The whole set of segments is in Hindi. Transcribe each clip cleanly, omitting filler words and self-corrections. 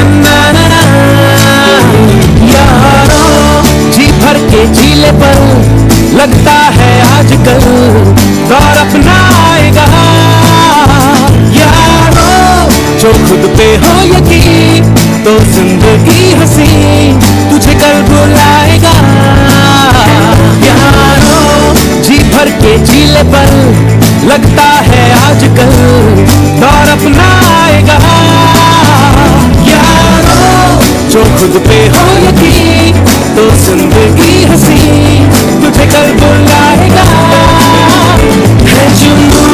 ना यारों, जी भर के झीले पर लगता है आजकल दौर अपना आएगा। यारों, जो खुद पे हो यकीन तो जिंदगी हंसी तुझे कल बुलाएगा। यारों, जी भर के झीले पर लगता है आजकल दौर अपना आएगा। यारों, जो खुद पे हो यकीन तो जिंदगी हंसी तुझे कल बुलाएगा। है जुनू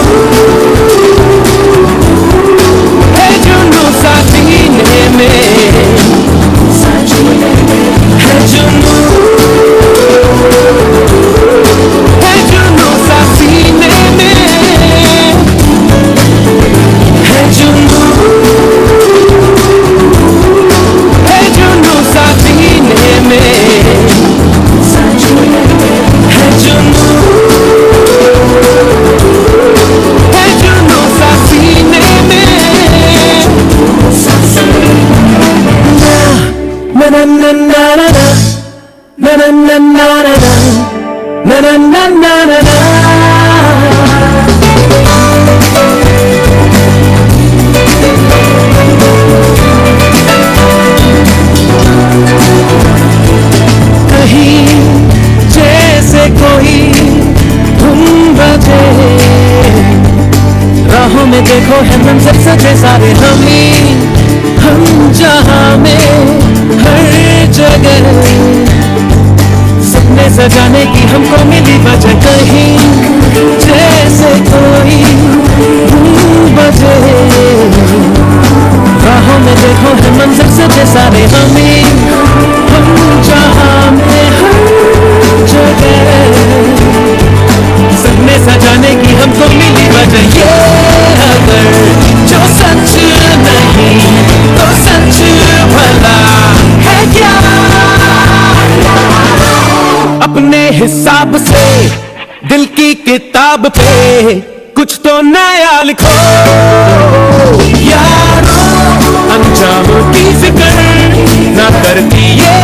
सा सीने में, है जुनू सा सीने में, है जुनू सा सीने में, है जुनू सा सीने में। Na na na na na na na na na na na na na na na। कहीं जैसे कोई धुन बजे, राहों में देखो है मंजर सजे सारे हम जहां में हर जगह सपने सजाने की हमको मिली वजह। कहीं जैसे कोई धुन बजे, राहों में देखो है मंजर सजे सारे हम जहां में हर जगह सपने सजाने की हमको मिली वजह। ये अगर जो सच नहीं तो सच भला है क्या? अपने हिसाब से दिल की किताब पे कुछ तो नया लिखो। यारों, अंजामों की फिक्र ना करती ये